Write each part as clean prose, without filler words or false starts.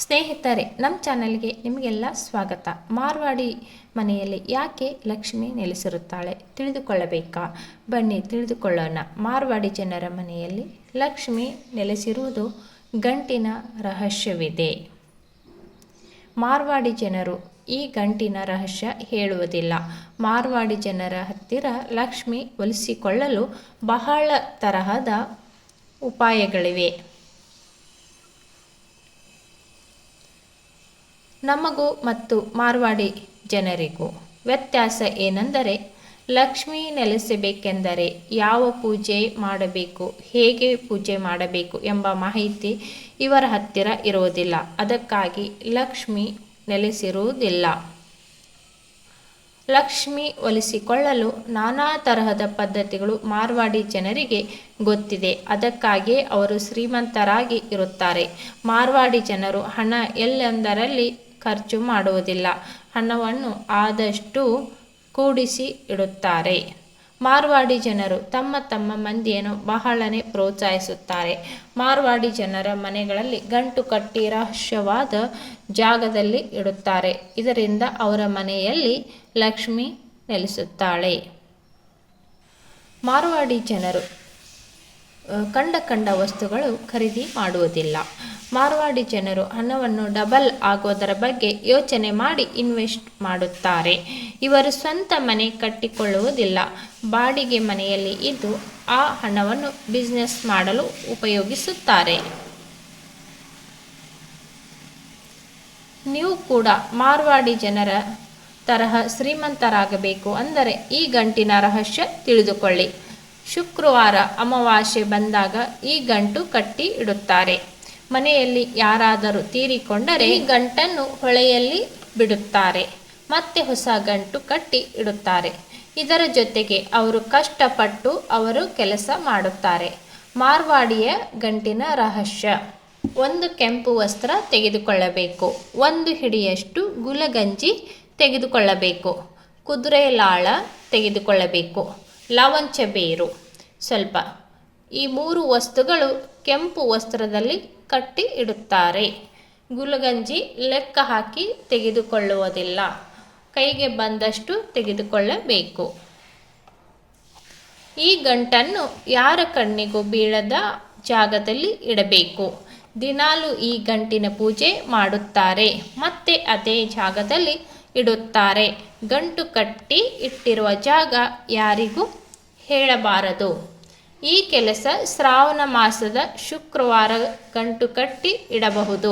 ಸ್ನೇಹಿತರೆ, ನಮ್ಮ ಚಾನಲ್ಗೆ ನಿಮಗೆಲ್ಲ ಸ್ವಾಗತ. ಮಾರ್ವಾಡಿ ಮನೆಯಲ್ಲಿ ಯಾಕೆ ಲಕ್ಷ್ಮಿ ನೆಲೆಸಿರುತ್ತಾಳೆ ತಿಳಿದುಕೊಳ್ಳಬೇಕಾ? ಬನ್ನಿ ತಿಳಿದುಕೊಳ್ಳೋಣ. ಮಾರ್ವಾಡಿ ಜನರ ಮನೆಯಲ್ಲಿ ಲಕ್ಷ್ಮಿ ನೆಲೆಸಿರುವುದು ಗಂಟಿನ ರಹಸ್ಯವಿದೆ. ಮಾರ್ವಾಡಿ ಜನರು ಈ ಗಂಟಿನ ರಹಸ್ಯ ಹೇಳುವುದಿಲ್ಲ. ಮಾರ್ವಾಡಿ ಜನರ ಹತ್ತಿರ ಲಕ್ಷ್ಮಿ ಒಲಿಸಿಕೊಳ್ಳಲು ಬಹಳ ತರಹದ ಉಪಾಯಗಳಿವೆ. ನಮಗೂ ಮತ್ತು ಮಾರ್ವಾಡಿ ಜನರಿಗೂ ವ್ಯತ್ಯಾಸ ಏನೆಂದರೆ, ಲಕ್ಷ್ಮಿ ನೆಲೆಸಬೇಕೆಂದರೆ ಯಾವ ಪೂಜೆ ಮಾಡಬೇಕು, ಹೇಗೆ ಪೂಜೆ ಮಾಡಬೇಕು ಎಂಬ ಮಾಹಿತಿ ಇವರ ಹತ್ತಿರ ಇರುವುದಿಲ್ಲ. ಅದಕ್ಕಾಗಿ ಲಕ್ಷ್ಮಿ ನೆಲೆಸಿರುವುದಿಲ್ಲ. ಲಕ್ಷ್ಮಿ ಒಲಿಸಿಕೊಳ್ಳಲು ನಾನಾ ತರಹದ ಪದ್ಧತಿಗಳು ಮಾರ್ವಾಡಿ ಜನರಿಗೆ ಗೊತ್ತಿದೆ. ಅದಕ್ಕಾಗಿಯೇ ಅವರು ಶ್ರೀಮಂತರಾಗಿ ಇರುತ್ತಾರೆ. ಮಾರ್ವಾಡಿ ಜನರು ಹಣ ಎಲ್ಲೆಂದರಲ್ಲಿ ಖರ್ಚು ಮಾಡುವುದಿಲ್ಲ. ಹಣವನ್ನು ಆದಷ್ಟು ಕೂಡಿಸಿ ಇಡುತ್ತಾರೆ. ಮಾರ್ವಾಡಿ ಜನರು ತಮ್ಮ ತಮ್ಮ ಮಂದಿಯನ್ನು ಬಹಳನೇ ಪ್ರೋತ್ಸಾಹಿಸುತ್ತಾರೆ. ಮಾರ್ವಾಡಿ ಜನರ ಮನೆಗಳಲ್ಲಿ ಗಂಟು ಕಟ್ಟಿ ರಹಸ್ಯವಾದ ಜಾಗದಲ್ಲಿ ಇಡುತ್ತಾರೆ. ಇದರಿಂದ ಅವರ ಮನೆಯಲ್ಲಿ ಲಕ್ಷ್ಮಿ ನೆಲೆಸುತ್ತಾಳೆ. ಮಾರ್ವಾಡಿ ಜನರು ಕಂಡ ವಸ್ತುಗಳು ಖರೀದಿ ಮಾಡುವುದಿಲ್ಲ. ಮಾರ್ವಾಡಿ ಜನರು ಹಣವನ್ನು ಡಬಲ್ ಆಗೋದರ ಬಗ್ಗೆ ಯೋಚನೆ ಮಾಡಿ ಇನ್ವೆಸ್ಟ್ ಮಾಡುತ್ತಾರೆ. ಇವರು ಸ್ವಂತ ಮನೆ ಕಟ್ಟಿಕೊಳ್ಳುವುದಿಲ್ಲ. ಬಾಡಿಗೆ ಮನೆಯಲ್ಲಿ ಇದ್ದು ಆ ಹಣವನ್ನು ಬಿಸ್ನೆಸ್ ಮಾಡಲು ಉಪಯೋಗಿಸುತ್ತಾರೆ. ನೀವು ಕೂಡ ಮಾರ್ವಾಡಿ ಜನರ ತರಹ ಶ್ರೀಮಂತರಾಗಬೇಕು ಅಂದರೆ ಈ ಗಂಟಿನ ರಹಸ್ಯ ತಿಳಿದುಕೊಳ್ಳಿ. ಶುಕ್ರವಾರ ಅಮಾವಾಸ್ಯೆ ಬಂದಾಗ ಈ ಗಂಟು ಕಟ್ಟಿ ಇಡುತ್ತಾರೆ. ಮನೆಯಲ್ಲಿ ಯಾರಾದರೂ ತೀರಿಕೊಂಡರೆ ಈ ಗಂಟನ್ನು ಹೊಳೆಯಲ್ಲಿ ಬಿಡುತ್ತಾರೆ. ಮತ್ತೆ ಹೊಸ ಗಂಟು ಕಟ್ಟಿ ಇಡುತ್ತಾರೆ. ಇದರ ಜೊತೆಗೆ ಅವರು ಕಷ್ಟಪಟ್ಟು ಅವರು ಕೆಲಸ ಮಾಡುತ್ತಾರೆ. ಮಾರ್ವಾಡಿಯ ಗಂಟಿನ ರಹಸ್ಯ: ಒಂದು ಕೆಂಪು ವಸ್ತ್ರ ತೆಗೆದುಕೊಳ್ಳಬೇಕು. ಒಂದು ಹಿಡಿಯಷ್ಟು ಗುಲಗಂಜಿ ತೆಗೆದುಕೊಳ್ಳಬೇಕು. ಕುದುರೆ ಲಾಳ ತೆಗೆದುಕೊಳ್ಳಬೇಕು. ಲವಂಚ ಬೇರು ಸ್ವಲ್ಪ. ಈ 3 ವಸ್ತುಗಳು ಕೆಂಪು ವಸ್ತ್ರದಲ್ಲಿ ಕಟ್ಟಿ ಇಡುತ್ತಾರೆ. ಗುಲಗಂಜಿ ಲೆಕ್ಕ ಹಾಕಿ ತೆಗೆದುಕೊಳ್ಳುವುದಿಲ್ಲ. ಕೈಗೆ ಬಂದಷ್ಟು ತೆಗೆದುಕೊಳ್ಳಬೇಕು. ಈ ಗಂಟನ್ನು ಯಾರ ಕಣ್ಣಿಗೂ ಬೀಳದ ಜಾಗದಲ್ಲಿ ಇಡಬೇಕು. ದಿನಾಲು ಈ ಗಂಟಿನ ಪೂಜೆ ಮಾಡುತ್ತಾರೆ. ಮತ್ತೆ ಅದೇ ಜಾಗದಲ್ಲಿ ಇಡುತ್ತಾರೆ. ಗಂಟು ಕಟ್ಟಿ ಇಟ್ಟಿರುವ ಜಾಗ ಯಾರಿಗೂ ಹೇಳಬಾರದು. ಈ ಕೆಲಸ ಶ್ರಾವಣ ಮಾಸದ ಶುಕ್ರವಾರ ಗಂಟು ಕಟ್ಟಿ ಇಡಬಹುದು.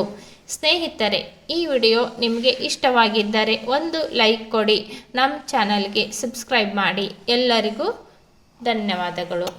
ಸ್ನೇಹಿತರೆ, ಈ ವಿಡಿಯೋ ನಿಮಗೆ ಇಷ್ಟವಾಗಿದ್ದರೆ ಒಂದು ಲೈಕ್ ಕೊಡಿ. ನಮ್ಮ ಚಾನಲ್ಗೆ ಸಬ್ಸ್ಕ್ರೈಬ್ ಮಾಡಿ. ಎಲ್ಲರಿಗೂ ಧನ್ಯವಾದಗಳು.